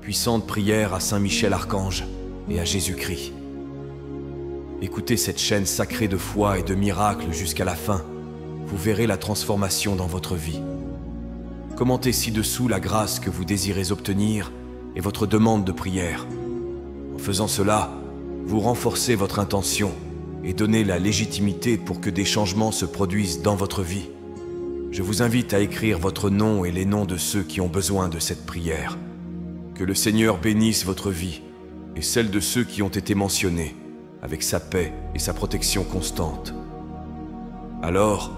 puissante prière à Saint Michel Archange et à Jésus-Christ. Écoutez cette chaîne sacrée de foi et de miracles jusqu'à la fin. Vous verrez la transformation dans votre vie. Commentez ci-dessous la grâce que vous désirez obtenir et votre demande de prière. En faisant cela, vous renforcez votre intention et donnez la légitimité pour que des changements se produisent dans votre vie. Je vous invite à écrire votre nom et les noms de ceux qui ont besoin de cette prière. Que le Seigneur bénisse votre vie et celle de ceux qui ont été mentionnés, avec sa paix et sa protection constante. Alors,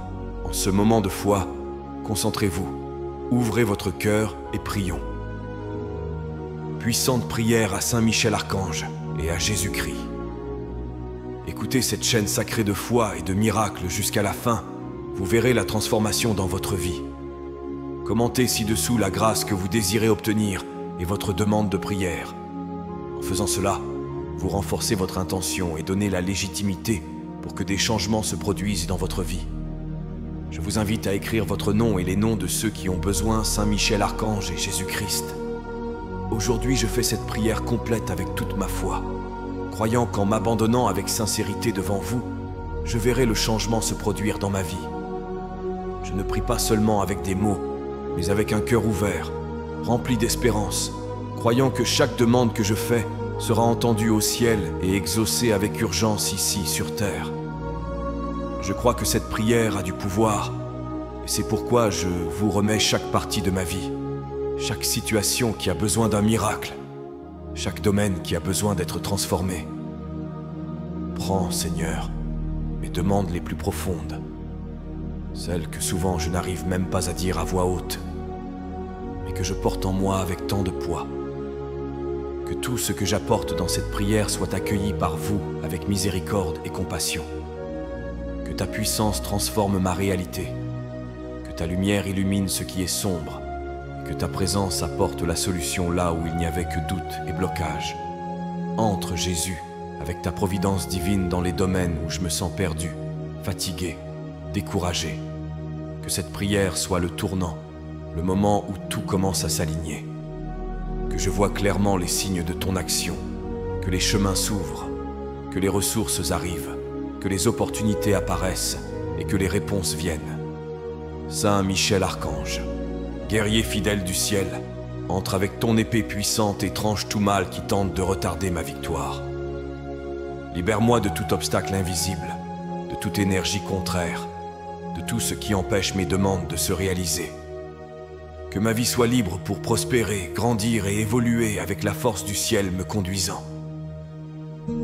en ce moment de foi, concentrez-vous, ouvrez votre cœur et prions. Puissante prière à Saint Michel Archange et à Jésus-Christ. Écoutez cette chaîne sacrée de foi et de miracles jusqu'à la fin. Vous verrez la transformation dans votre vie. Commentez ci-dessous la grâce que vous désirez obtenir et votre demande de prière. En faisant cela, vous renforcez votre intention et donnez la légitimité pour que des changements se produisent dans votre vie. Je vous invite à écrire votre nom et les noms de ceux qui ont besoin, Saint Michel Archange et Jésus-Christ. Aujourd'hui, je fais cette prière complète avec toute ma foi, croyant qu'en m'abandonnant avec sincérité devant vous, je verrai le changement se produire dans ma vie. Je ne prie pas seulement avec des mots, mais avec un cœur ouvert, rempli d'espérance, croyant que chaque demande que je fais sera entendue au ciel et exaucée avec urgence ici sur terre. Je crois que cette prière a du pouvoir, et c'est pourquoi je vous remets chaque partie de ma vie, chaque situation qui a besoin d'un miracle, chaque domaine qui a besoin d'être transformé. Prends, Seigneur, mes demandes les plus profondes, celles que souvent je n'arrive même pas à dire à voix haute, mais que je porte en moi avec tant de poids. Que tout ce que j'apporte dans cette prière soit accueilli par vous avec miséricorde et compassion. Que ta puissance transforme ma réalité, que ta lumière illumine ce qui est sombre, et que ta présence apporte la solution là où il n'y avait que doute et blocage. Entre, Jésus, avec ta providence divine dans les domaines où je me sens perdu, fatigué, découragé. Que cette prière soit le tournant, le moment où tout commence à s'aligner. Que je vois clairement les signes de ton action, que les chemins s'ouvrent, que les ressources arrivent, que les opportunités apparaissent et que les réponses viennent. Saint Michel Archange, guerrier fidèle du ciel, entre avec ton épée puissante et tranche tout mal qui tente de retarder ma victoire. Libère-moi de tout obstacle invisible, de toute énergie contraire, de tout ce qui empêche mes demandes de se réaliser. Que ma vie soit libre pour prospérer, grandir et évoluer avec la force du ciel me conduisant.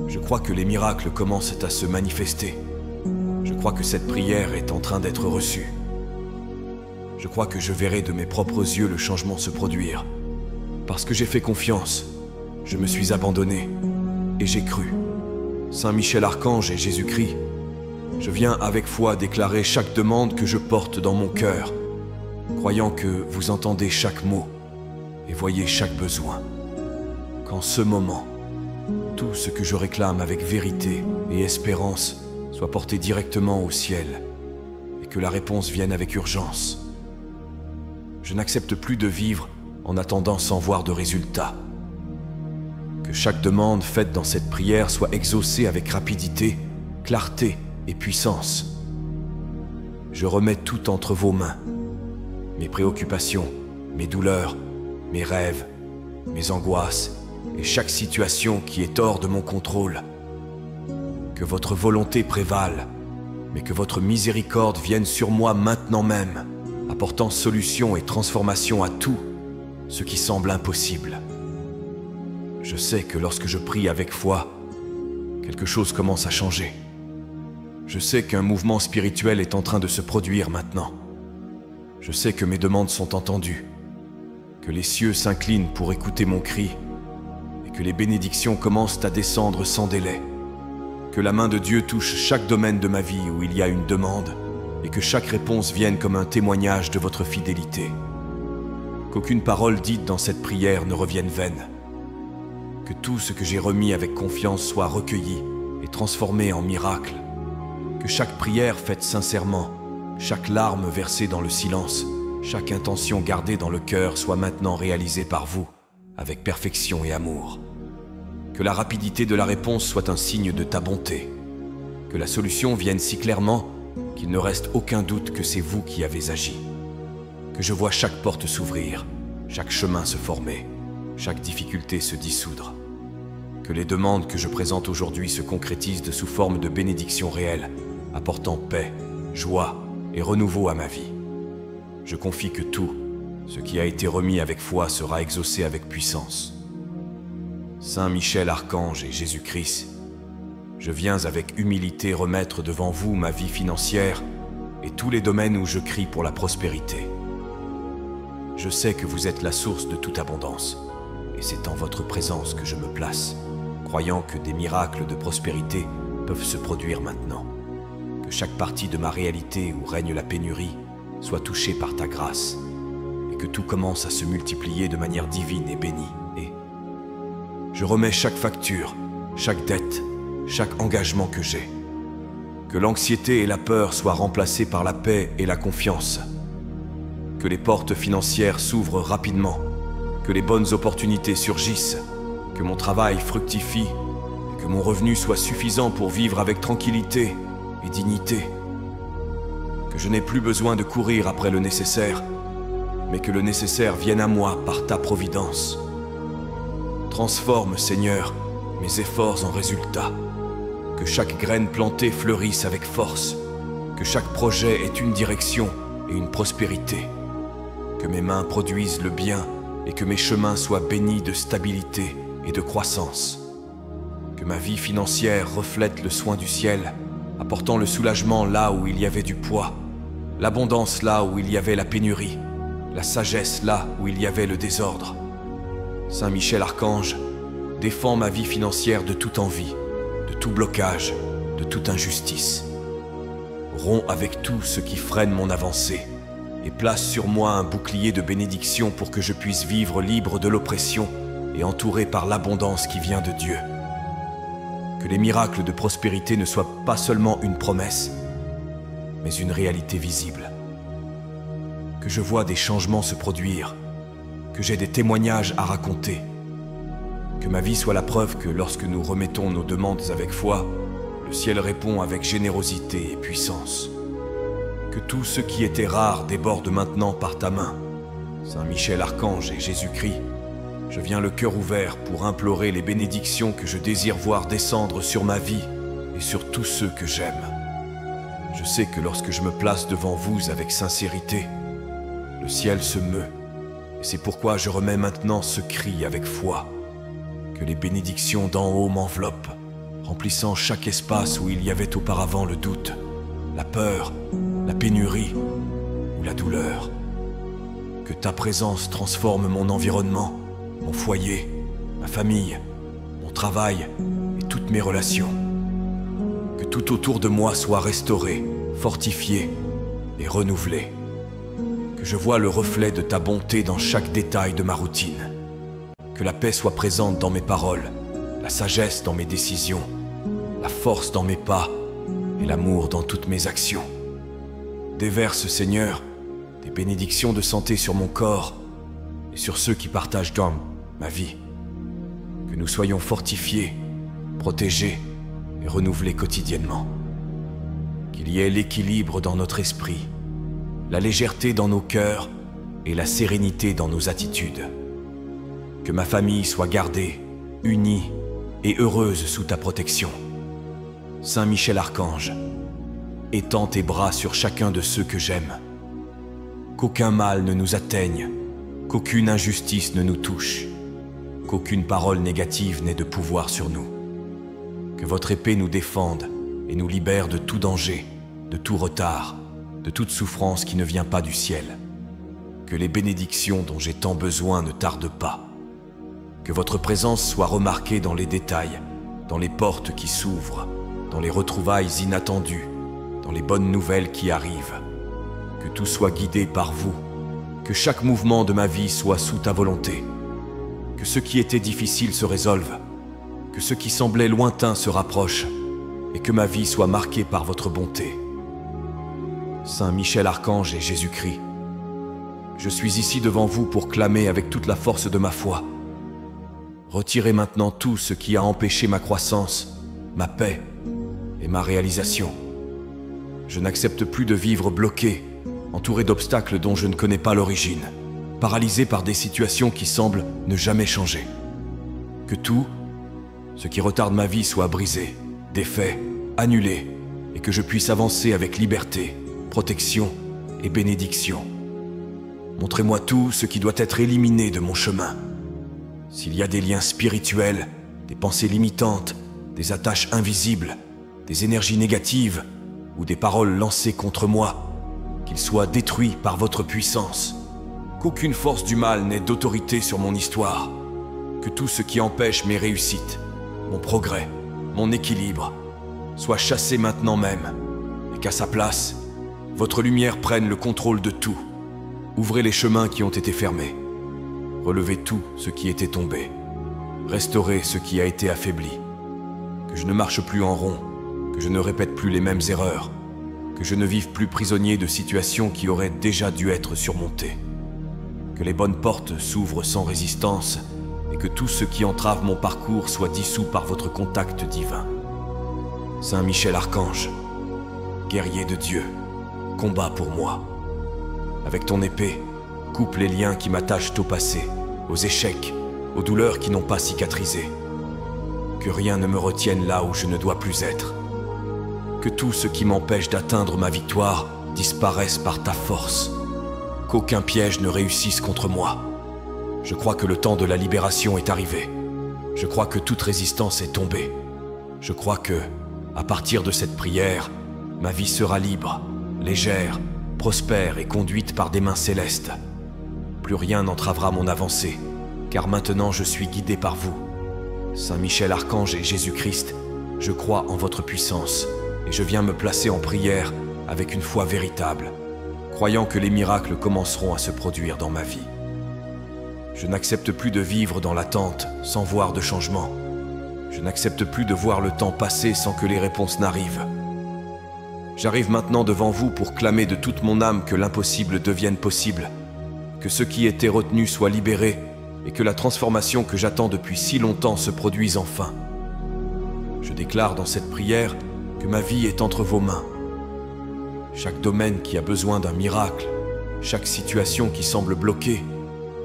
Je crois que les miracles commencent à se manifester. Je crois que cette prière est en train d'être reçue. Je crois que je verrai de mes propres yeux le changement se produire. Parce que j'ai fait confiance, je me suis abandonné et j'ai cru. Saint Michel Archange et Jésus-Christ, je viens avec foi déclarer chaque demande que je porte dans mon cœur, croyant que vous entendez chaque mot et voyez chaque besoin. Qu'en ce moment, tout ce que je réclame avec vérité et espérance soit porté directement au ciel et que la réponse vienne avec urgence. Je n'accepte plus de vivre en attendant sans voir de résultat. Que chaque demande faite dans cette prière soit exaucée avec rapidité, clarté et puissance. Je remets tout entre vos mains. Mes préoccupations, mes douleurs, mes rêves, mes angoisses et chaque situation qui est hors de mon contrôle. Que votre volonté prévale, mais que votre miséricorde vienne sur moi maintenant même, apportant solution et transformation à tout ce qui semble impossible. Je sais que lorsque je prie avec foi, quelque chose commence à changer. Je sais qu'un mouvement spirituel est en train de se produire maintenant. Je sais que mes demandes sont entendues, que les cieux s'inclinent pour écouter mon cri, et que les bénédictions commencent à descendre sans délai. Que la main de Dieu touche chaque domaine de ma vie où il y a une demande, et que chaque réponse vienne comme un témoignage de votre fidélité. Qu'aucune parole dite dans cette prière ne revienne vaine. Que tout ce que j'ai remis avec confiance soit recueilli et transformé en miracle. Que chaque prière faite sincèrement, chaque larme versée dans le silence, chaque intention gardée dans le cœur soit maintenant réalisée par vous avec perfection et amour. Que la rapidité de la réponse soit un signe de ta bonté. Que la solution vienne si clairement qu'il ne reste aucun doute que c'est vous qui avez agi. Que je vois chaque porte s'ouvrir, chaque chemin se former, chaque difficulté se dissoudre. Que les demandes que je présente aujourd'hui se concrétisent sous forme de bénédictions réelles, apportant paix, joie et renouveau à ma vie. Je confie que tout, ce qui a été remis avec foi, sera exaucé avec puissance. Saint Michel Archange et Jésus-Christ, je viens avec humilité remettre devant vous ma vie financière et tous les domaines où je crie pour la prospérité. Je sais que vous êtes la source de toute abondance, et c'est en votre présence que je me place, croyant que des miracles de prospérité peuvent se produire maintenant. Que chaque partie de ma réalité où règne la pénurie soit touchée par ta grâce, et que tout commence à se multiplier de manière divine et bénie. Et je remets chaque facture, chaque dette, chaque engagement que j'ai. Que l'anxiété et la peur soient remplacées par la paix et la confiance. Que les portes financières s'ouvrent rapidement, que les bonnes opportunités surgissent, que mon travail fructifie et que mon revenu soit suffisant pour vivre avec tranquillité et dignité. Que je n'ai plus besoin de courir après le nécessaire, mais que le nécessaire vienne à moi par ta providence. Transforme, Seigneur, mes efforts en résultats. Que chaque graine plantée fleurisse avec force. Que chaque projet ait une direction et une prospérité. Que mes mains produisent le bien et que mes chemins soient bénis de stabilité et de croissance. Que ma vie financière reflète le soin du ciel, apportant le soulagement là où il y avait du poids, l'abondance là où il y avait la pénurie, la sagesse là où il y avait le désordre. Saint Michel Archange, défends ma vie financière de toute envie, de tout blocage, de toute injustice. Romps avec tout ce qui freine mon avancée et place sur moi un bouclier de bénédiction pour que je puisse vivre libre de l'oppression et entouré par l'abondance qui vient de Dieu. Que les miracles de prospérité ne soient pas seulement une promesse, mais une réalité visible. Que je vois des changements se produire, que j'ai des témoignages à raconter. Que ma vie soit la preuve que lorsque nous remettons nos demandes avec foi, le ciel répond avec générosité et puissance. Que tout ce qui était rare déborde maintenant par ta main. Saint Michel Archange et Jésus-Christ, je viens le cœur ouvert pour implorer les bénédictions que je désire voir descendre sur ma vie et sur tous ceux que j'aime. Je sais que lorsque je me place devant vous avec sincérité, le ciel se meut, et c'est pourquoi je remets maintenant ce cri avec foi. Que les bénédictions d'en haut m'enveloppent, remplissant chaque espace où il y avait auparavant le doute, la peur, la pénurie ou la douleur. Que ta présence transforme mon environnement, mon foyer, ma famille, mon travail et toutes mes relations. Que tout autour de moi soit restauré, fortifié et renouvelé. Que je vois le reflet de ta bonté dans chaque détail de ma routine. Que la paix soit présente dans mes paroles, la sagesse dans mes décisions, la force dans mes pas et l'amour dans toutes mes actions. Déverse, Seigneur, des bénédictions de santé sur mon corps et sur ceux qui partagent dans ma vie. Que nous soyons fortifiés, protégés et renouvelés quotidiennement. Qu'il y ait l'équilibre dans notre esprit, la légèreté dans nos cœurs et la sérénité dans nos attitudes. Que ma famille soit gardée, unie et heureuse sous ta protection. Saint Michel Archange, étends tes bras sur chacun de ceux que j'aime. Qu'aucun mal ne nous atteigne, qu'aucune injustice ne nous touche, qu'aucune parole négative n'ait de pouvoir sur nous. Que votre épée nous défende et nous libère de tout danger, de tout retard, de toute souffrance qui ne vient pas du ciel. Que les bénédictions dont j'ai tant besoin ne tardent pas. Que votre présence soit remarquée dans les détails, dans les portes qui s'ouvrent, dans les retrouvailles inattendues, dans les bonnes nouvelles qui arrivent. Que tout soit guidé par vous, que chaque mouvement de ma vie soit sous ta volonté, que ce qui était difficile se résolve, que ce qui semblait lointain se rapproche, et que ma vie soit marquée par votre bonté. Saint Michel Archange et Jésus-Christ, je suis ici devant vous pour clamer avec toute la force de ma foi Retirez maintenant tout ce qui a empêché ma croissance, ma paix et ma réalisation. Je n'accepte plus de vivre bloqué, entouré d'obstacles dont je ne connais pas l'origine, paralysé par des situations qui semblent ne jamais changer. Que tout ce qui retarde ma vie soit brisé, défait, annulé, et que je puisse avancer avec liberté, protection et bénédiction. Montrez-moi tout ce qui doit être éliminé de mon chemin. S'il y a des liens spirituels, des pensées limitantes, des attaches invisibles, des énergies négatives ou des paroles lancées contre moi, qu'ils soient détruits par votre puissance. Qu'aucune force du mal n'ait d'autorité sur mon histoire. Que tout ce qui empêche mes réussites, mon progrès, mon équilibre, soit chassé maintenant même, et qu'à sa place, votre lumière prenne le contrôle de tout. Ouvrez les chemins qui ont été fermés. Relevez tout ce qui était tombé. Restaurez ce qui a été affaibli. Que je ne marche plus en rond, que je ne répète plus les mêmes erreurs, que je ne vive plus prisonnier de situations qui auraient déjà dû être surmontées. Que les bonnes portes s'ouvrent sans résistance et que tout ce qui entrave mon parcours soit dissous par votre contact divin. Saint Michel Archange, guerrier de Dieu, combat pour moi. Avec ton épée, coupe les liens qui m'attachent au passé, aux échecs, aux douleurs qui n'ont pas cicatrisé. Que rien ne me retienne là où je ne dois plus être. Que tout ce qui m'empêche d'atteindre ma victoire disparaisse par ta force. Qu'aucun piège ne réussisse contre moi. Je crois que le temps de la libération est arrivé. Je crois que toute résistance est tombée. Je crois que, à partir de cette prière, ma vie sera libre, légère, prospère et conduite par des mains célestes. Plus rien n'entravera mon avancée, car maintenant je suis guidé par vous. Saint Michel Archange et Jésus-Christ, je crois en votre puissance, et je viens me placer en prière avec une foi véritable, croyant que les miracles commenceront à se produire dans ma vie. Je n'accepte plus de vivre dans l'attente, sans voir de changement. Je n'accepte plus de voir le temps passer sans que les réponses n'arrivent. J'arrive maintenant devant vous pour clamer de toute mon âme que l'impossible devienne possible, que ce qui était retenu soit libéré et que la transformation que j'attends depuis si longtemps se produise enfin. Je déclare dans cette prière que ma vie est entre vos mains. Chaque domaine qui a besoin d'un miracle, chaque situation qui semble bloquée,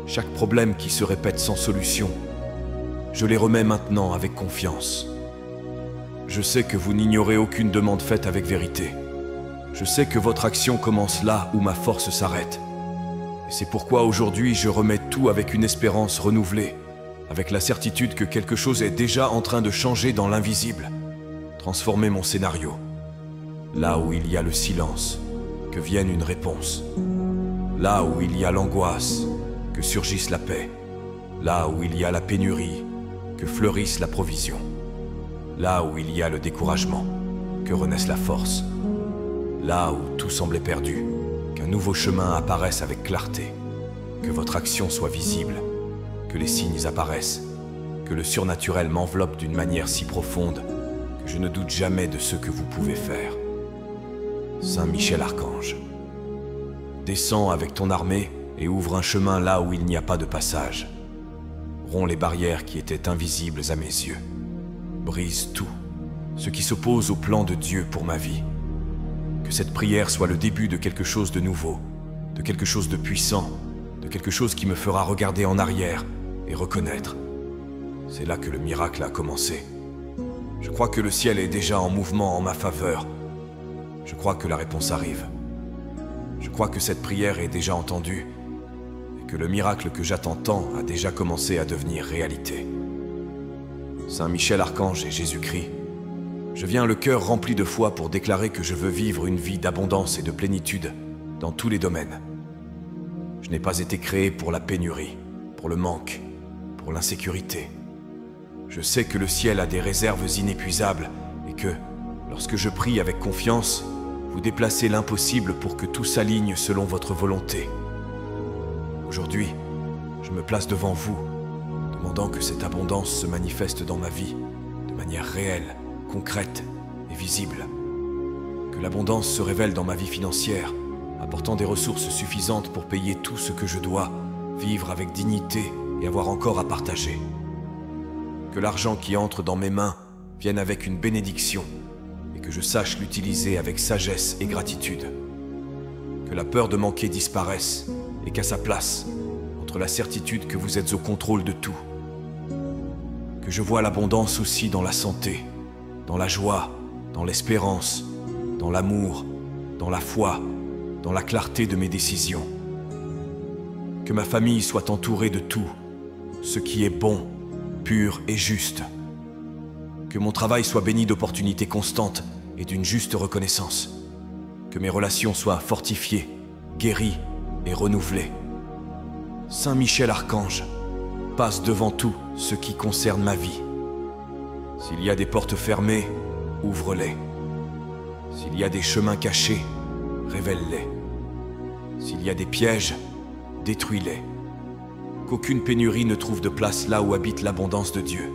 chaque problème qui se répète sans solution, je les remets maintenant avec confiance. Je sais que vous n'ignorez aucune demande faite avec vérité. Je sais que votre action commence là où ma force s'arrête. Et c'est pourquoi aujourd'hui je remets tout avec une espérance renouvelée, avec la certitude que quelque chose est déjà en train de changer dans l'invisible. Transformer mon scénario. Là où il y a le silence, que vienne une réponse. Là où il y a l'angoisse, que surgisse la paix. Là où il y a la pénurie, que fleurisse la provision. Là où il y a le découragement, que renaisse la force. Là où tout semblait perdu, qu'un nouveau chemin apparaisse avec clarté. Que votre action soit visible, que les signes apparaissent, que le surnaturel m'enveloppe d'une manière si profonde que je ne doute jamais de ce que vous pouvez faire. Saint Michel Archange, descends avec ton armée et ouvre un chemin là où il n'y a pas de passage. Romps les barrières qui étaient invisibles à mes yeux. Brise tout, ce qui s'oppose au plan de Dieu pour ma vie. Que cette prière soit le début de quelque chose de nouveau, de quelque chose de puissant, de quelque chose qui me fera regarder en arrière et reconnaître. C'est là que le miracle a commencé. Je crois que le ciel est déjà en mouvement en ma faveur. Je crois que la réponse arrive. Je crois que cette prière est déjà entendue et que le miracle que j'attends tant a déjà commencé à devenir réalité. Saint Michel Archange et Jésus-Christ, je viens le cœur rempli de foi pour déclarer que je veux vivre une vie d'abondance et de plénitude dans tous les domaines. Je n'ai pas été créé pour la pénurie, pour le manque, pour l'insécurité. Je sais que le ciel a des réserves inépuisables et que, lorsque je prie avec confiance, vous déplacez l'impossible pour que tout s'aligne selon votre volonté. Aujourd'hui, je me place devant vous, demandant que cette abondance se manifeste dans ma vie de manière réelle, concrète et visible. Que l'abondance se révèle dans ma vie financière, apportant des ressources suffisantes pour payer tout ce que je dois, vivre avec dignité et avoir encore à partager. Que l'argent qui entre dans mes mains vienne avec une bénédiction et que je sache l'utiliser avec sagesse et gratitude. Que la peur de manquer disparaisse et qu'à sa place, entre la certitude que vous êtes au contrôle de tout. Que je vois l'abondance aussi dans la santé, dans la joie, dans l'espérance, dans l'amour, dans la foi, dans la clarté de mes décisions. Que ma famille soit entourée de tout, ce qui est bon, pur et juste. Que mon travail soit béni d'opportunités constantes et d'une juste reconnaissance. Que mes relations soient fortifiées, guéries et renouvelées. Saint Michel Archange, passe devant tout ce qui concerne ma vie. S'il y a des portes fermées, ouvre-les. S'il y a des chemins cachés, révèle-les. S'il y a des pièges, détruis-les. Qu'aucune pénurie ne trouve de place là où habite l'abondance de Dieu.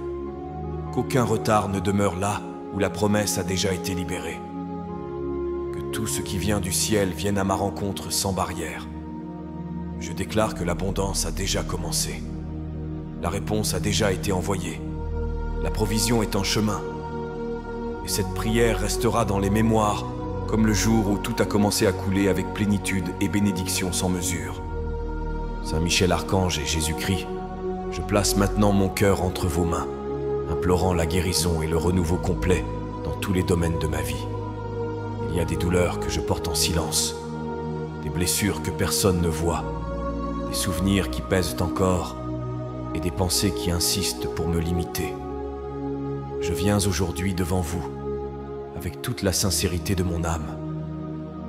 Qu'aucun retard ne demeure là où la promesse a déjà été libérée. Que tout ce qui vient du ciel vienne à ma rencontre sans barrière. Je déclare que l'abondance a déjà commencé. La réponse a déjà été envoyée. La provision est en chemin. Et cette prière restera dans les mémoires comme le jour où tout a commencé à couler avec plénitude et bénédiction sans mesure. Saint Michel Archange et Jésus-Christ, je place maintenant mon cœur entre vos mains, implorant la guérison et le renouveau complet dans tous les domaines de ma vie. Il y a des douleurs que je porte en silence, des blessures que personne ne voit, des souvenirs qui pèsent encore et des pensées qui insistent pour me limiter. Je viens aujourd'hui devant vous, avec toute la sincérité de mon âme,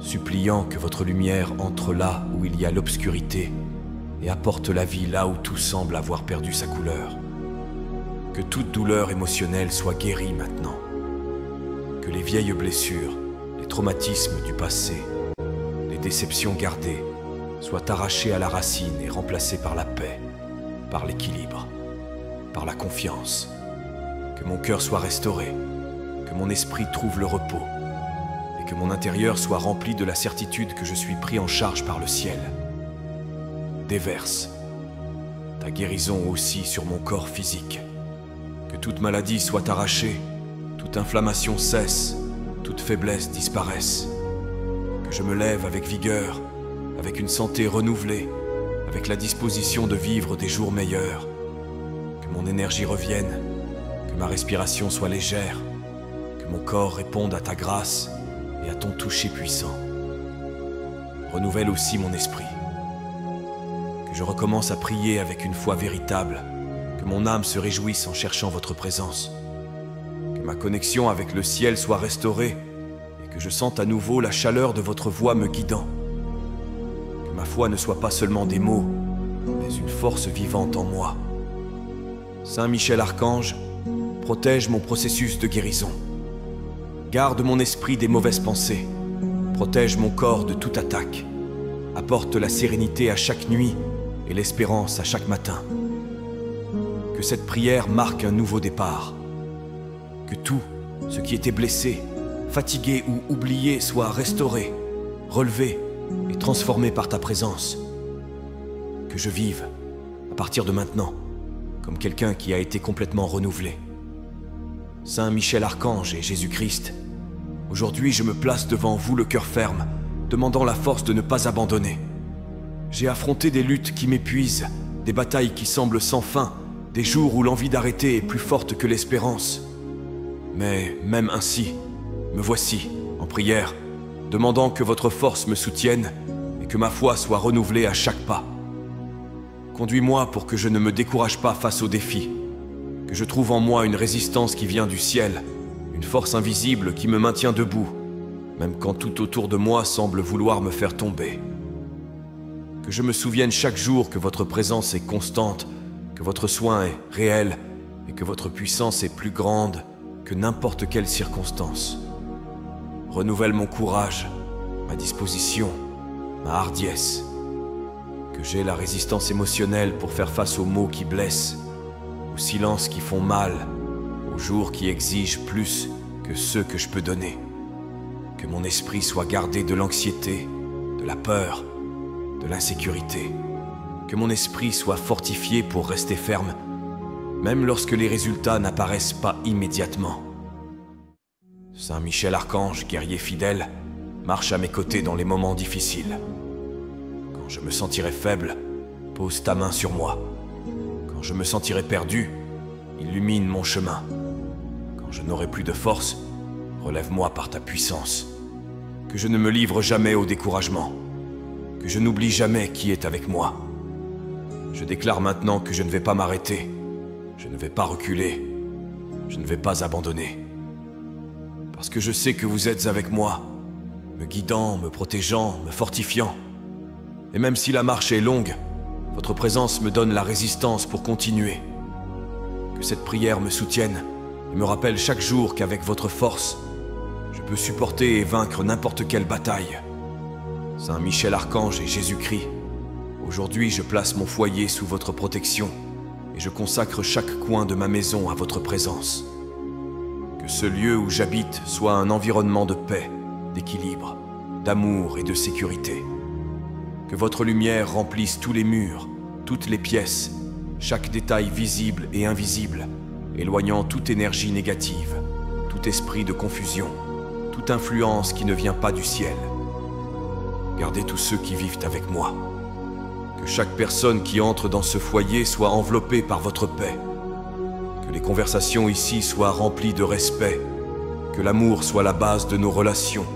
suppliant que votre lumière entre là où il y a l'obscurité et apporte la vie là où tout semble avoir perdu sa couleur. Que toute douleur émotionnelle soit guérie maintenant. Que les vieilles blessures, les traumatismes du passé, les déceptions gardées soient arrachées à la racine et remplacées par la paix, par l'équilibre, par la confiance. Que mon cœur soit restauré, que mon esprit trouve le repos et que mon intérieur soit rempli de la certitude que je suis pris en charge par le ciel. Déverse ta guérison aussi sur mon corps physique. Que toute maladie soit arrachée, toute inflammation cesse, toute faiblesse disparaisse. Que je me lève avec vigueur, avec une santé renouvelée, avec la disposition de vivre des jours meilleurs. Que mon énergie revienne, que ma respiration soit légère, que mon corps réponde à ta grâce et à ton toucher puissant. Renouvelle aussi mon esprit. Que je recommence à prier avec une foi véritable, que mon âme se réjouisse en cherchant votre présence, que ma connexion avec le ciel soit restaurée et que je sente à nouveau la chaleur de votre voix me guidant. Que ma foi ne soit pas seulement des mots, mais une force vivante en moi. Saint Michel Archange, protège mon processus de guérison. Garde mon esprit des mauvaises pensées. Protège mon corps de toute attaque. Apporte la sérénité à chaque nuit et l'espérance à chaque matin. Que cette prière marque un nouveau départ. Que tout ce qui était blessé, fatigué ou oublié soit restauré, relevé et transformé par ta présence. Que je vive, à partir de maintenant, comme quelqu'un qui a été complètement renouvelé. Saint Michel Archange et Jésus-Christ, aujourd'hui je me place devant vous le cœur ferme, demandant la force de ne pas abandonner. J'ai affronté des luttes qui m'épuisent, des batailles qui semblent sans fin, des jours où l'envie d'arrêter est plus forte que l'espérance. Mais même ainsi, me voici, en prière, demandant que votre force me soutienne et que ma foi soit renouvelée à chaque pas. Conduis-moi pour que je ne me décourage pas face aux défis, que je trouve en moi une résistance qui vient du ciel, une force invisible qui me maintient debout, même quand tout autour de moi semble vouloir me faire tomber. Que je me souvienne chaque jour que votre présence est constante, que votre soin est réel et que votre puissance est plus grande que n'importe quelle circonstance. Renouvelle mon courage, ma disposition, ma hardiesse. Que j'ai la résistance émotionnelle pour faire face aux mots qui blessent, aux silences qui font mal, aux jours qui exigent plus que ceux que je peux donner. Que mon esprit soit gardé de l'anxiété, de la peur, de l'insécurité. Que mon esprit soit fortifié pour rester ferme même lorsque les résultats n'apparaissent pas immédiatement. Saint Michel Archange, guerrier fidèle, marche à mes côtés dans les moments difficiles. Quand je me sentirai faible, pose ta main sur moi. Quand je me sentirai perdu, illumine mon chemin. Quand je n'aurai plus de force, relève-moi par ta puissance. Que je ne me livre jamais au découragement. Que je n'oublie jamais qui est avec moi. Je déclare maintenant que je ne vais pas m'arrêter. Je ne vais pas reculer. Je ne vais pas abandonner. Parce que je sais que vous êtes avec moi, me guidant, me protégeant, me fortifiant. Et même si la marche est longue, votre présence me donne la résistance pour continuer. Que cette prière me soutienne et me rappelle chaque jour qu'avec votre force, je peux supporter et vaincre n'importe quelle bataille. Saint Michel Archange et Jésus-Christ, aujourd'hui je place mon foyer sous votre protection et je consacre chaque coin de ma maison à votre présence. Que ce lieu où j'habite soit un environnement de paix, d'équilibre, d'amour et de sécurité. Que votre lumière remplisse tous les murs, toutes les pièces, chaque détail visible et invisible, éloignant toute énergie négative, tout esprit de confusion, toute influence qui ne vient pas du ciel. Gardez tous ceux qui vivent avec moi. Que chaque personne qui entre dans ce foyer soit enveloppée par votre paix. Que les conversations ici soient remplies de respect. Que l'amour soit la base de nos relations.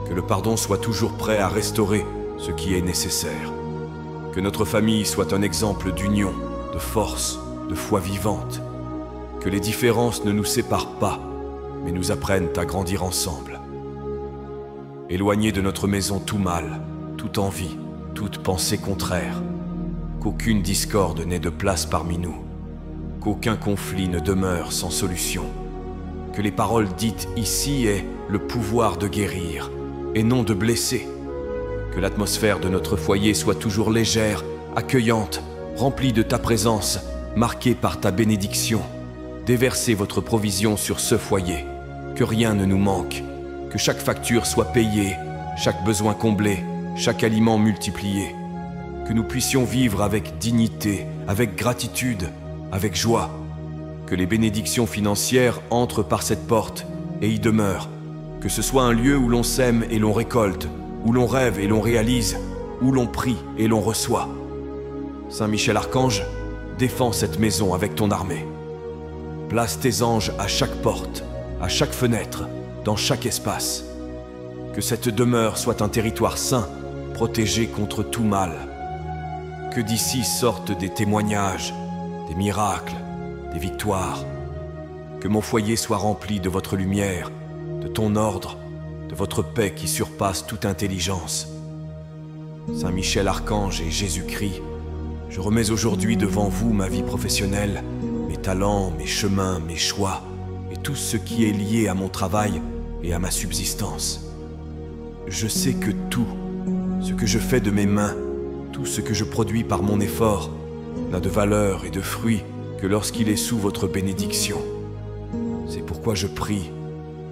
Que le pardon soit toujours prêt à restaurer ce qui est nécessaire. Que notre famille soit un exemple d'union, de force, de foi vivante. Que les différences ne nous séparent pas, mais nous apprennent à grandir ensemble. Éloignez de notre maison tout mal, toute envie, toute pensée contraire. Qu'aucune discorde n'ait de place parmi nous. Qu'aucun conflit ne demeure sans solution. Que les paroles dites ici aient le pouvoir de guérir et non de blesser. Que l'atmosphère de notre foyer soit toujours légère, accueillante, remplie de ta présence, marquée par ta bénédiction. Déversez votre provision sur ce foyer. Que rien ne nous manque. Que chaque facture soit payée, chaque besoin comblé, chaque aliment multiplié. Que nous puissions vivre avec dignité, avec gratitude, avec joie. Que les bénédictions financières entrent par cette porte et y demeurent. Que ce soit un lieu où l'on sème et l'on récolte, où l'on rêve et l'on réalise, où l'on prie et l'on reçoit. Saint Michel Archange, défends cette maison avec ton armée. Place tes anges à chaque porte, à chaque fenêtre, dans chaque espace. Que cette demeure soit un territoire saint, protégé contre tout mal. Que d'ici sortent des témoignages, des miracles, des victoires. Que mon foyer soit rempli de votre lumière, de ton ordre, de votre paix qui surpasse toute intelligence. Saint Michel Archange et Jésus-Christ, je remets aujourd'hui devant vous ma vie professionnelle, mes talents, mes chemins, mes choix, et tout ce qui est lié à mon travail et à ma subsistance. Je sais que tout ce que je fais de mes mains, tout ce que je produis par mon effort, n'a de valeur et de fruit que lorsqu'il est sous votre bénédiction. C'est pourquoi je prie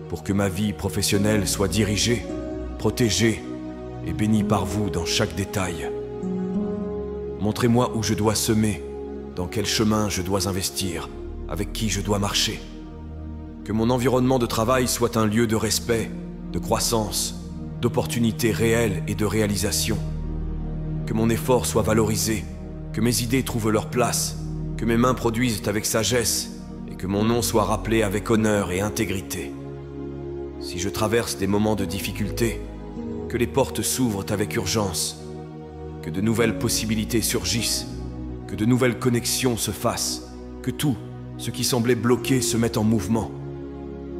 pour que ma vie professionnelle soit dirigée, protégée et bénie par vous dans chaque détail. Montrez-moi où je dois semer, dans quel chemin je dois investir, avec qui je dois marcher. Que mon environnement de travail soit un lieu de respect, de croissance, d'opportunités réelles et de réalisation. Que mon effort soit valorisé, que mes idées trouvent leur place, que mes mains produisent avec sagesse et que mon nom soit rappelé avec honneur et intégrité. Si je traverse des moments de difficulté, que les portes s'ouvrent avec urgence, que de nouvelles possibilités surgissent, que de nouvelles connexions se fassent, que tout ce qui semblait bloqué se mette en mouvement,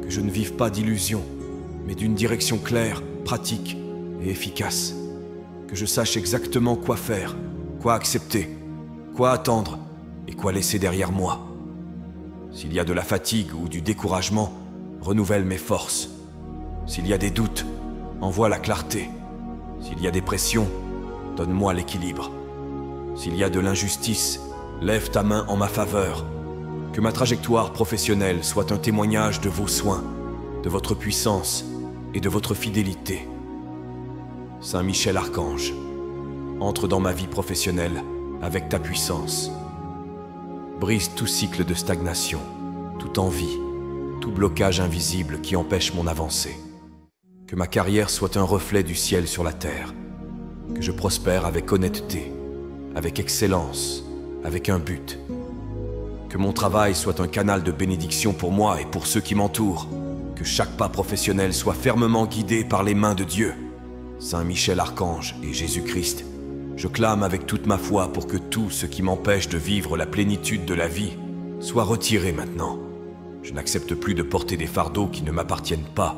que je ne vive pas d'illusions, mais d'une direction claire, pratique et efficace, que je sache exactement quoi faire, quoi accepter, quoi attendre et quoi laisser derrière moi. S'il y a de la fatigue ou du découragement, renouvelle mes forces. S'il y a des doutes, envoie la clarté. S'il y a des pressions, donne-moi l'équilibre. S'il y a de l'injustice, lève ta main en ma faveur. Que ma trajectoire professionnelle soit un témoignage de vos soins, de votre puissance et de votre fidélité. Saint Michel Archange, entre dans ma vie professionnelle avec ta puissance. brise tout cycle de stagnation, toute envie, tout blocage invisible qui empêche mon avancée. Que ma carrière soit un reflet du ciel sur la terre, que je prospère avec honnêteté, avec excellence, avec un but. Que mon travail soit un canal de bénédiction pour moi et pour ceux qui m'entourent, que chaque pas professionnel soit fermement guidé par les mains de Dieu. Saint Michel Archange et Jésus-Christ, je clame avec toute ma foi pour que tout ce qui m'empêche de vivre la plénitude de la vie soit retiré maintenant. Je n'accepte plus de porter des fardeaux qui ne m'appartiennent pas,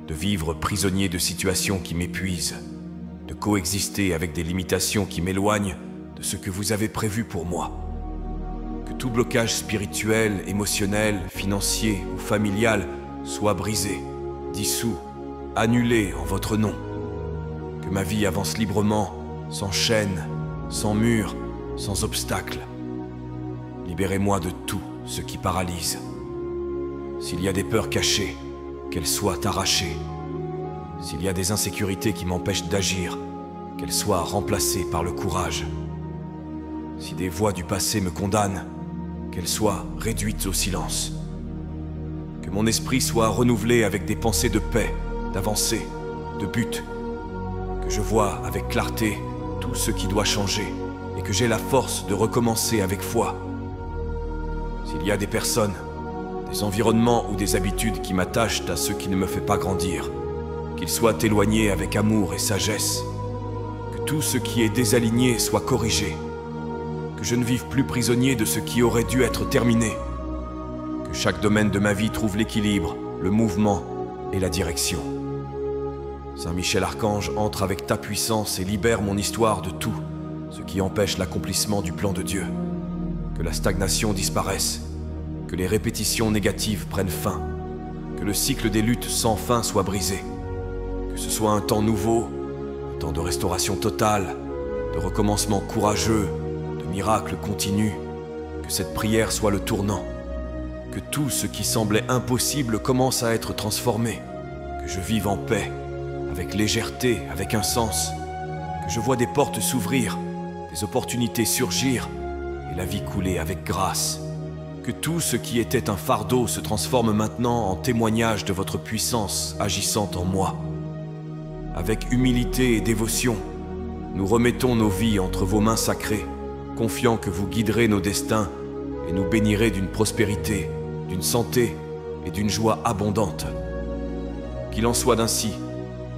de vivre prisonnier de situations qui m'épuisent, de coexister avec des limitations qui m'éloignent de ce que vous avez prévu pour moi. Que tout blocage spirituel, émotionnel, financier ou familial soit brisé, dissous, annulé en votre nom. Que ma vie avance librement, sans chaîne, sans mur, sans obstacle. Libérez-moi de tout ce qui paralyse. S'il y a des peurs cachées, qu'elles soient arrachées. S'il y a des insécurités qui m'empêchent d'agir, qu'elles soient remplacées par le courage. Si des voix du passé me condamnent, qu'elles soient réduites au silence. Que mon esprit soit renouvelé avec des pensées de paix, d'avancée, de but. Que je vois avec clarté tout ce qui doit changer et que j'ai la force de recommencer avec foi. S'il y a des personnes, des environnements ou des habitudes qui m'attachent à ce qui ne me fait pas grandir, qu'ils soient éloignés avec amour et sagesse. Que tout ce qui est désaligné soit corrigé. Que je ne vive plus prisonnier de ce qui aurait dû être terminé. Que chaque domaine de ma vie trouve l'équilibre, le mouvement et la direction. Saint Michel Archange entre avec ta puissance et libère mon histoire de tout ce qui empêche l'accomplissement du plan de Dieu. Que la stagnation disparaisse, que les répétitions négatives prennent fin, que le cycle des luttes sans fin soit brisé, que ce soit un temps nouveau, un temps de restauration totale, de recommencement courageux, de miracles continus, que cette prière soit le tournant, que tout ce qui semblait impossible commence à être transformé, que je vive en paix, avec légèreté, avec un sens, que je vois des portes s'ouvrir, des opportunités surgir et la vie couler avec grâce. Que tout ce qui était un fardeau se transforme maintenant en témoignage de votre puissance agissant en moi. Avec humilité et dévotion, nous remettons nos vies entre vos mains sacrées, confiant que vous guiderez nos destins et nous bénirez d'une prospérité, d'une santé et d'une joie abondante. Qu'il en soit ainsi,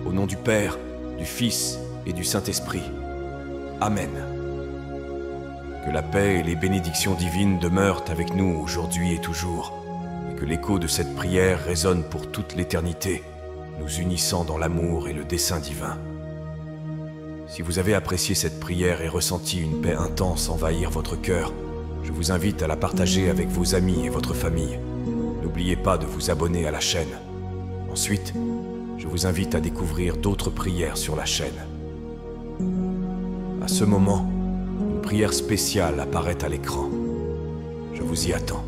au nom du Père, du Fils et du Saint-Esprit. Amen. Que la paix et les bénédictions divines demeurent avec nous aujourd'hui et toujours, et que l'écho de cette prière résonne pour toute l'éternité, nous unissant dans l'amour et le dessein divin. Si vous avez apprécié cette prière et ressenti une paix intense envahir votre cœur, je vous invite à la partager avec vos amis et votre famille. N'oubliez pas de vous abonner à la chaîne. Ensuite, je vous invite à découvrir d'autres prières sur la chaîne. À ce moment, une prière spéciale apparaît à l'écran. Je vous y attends.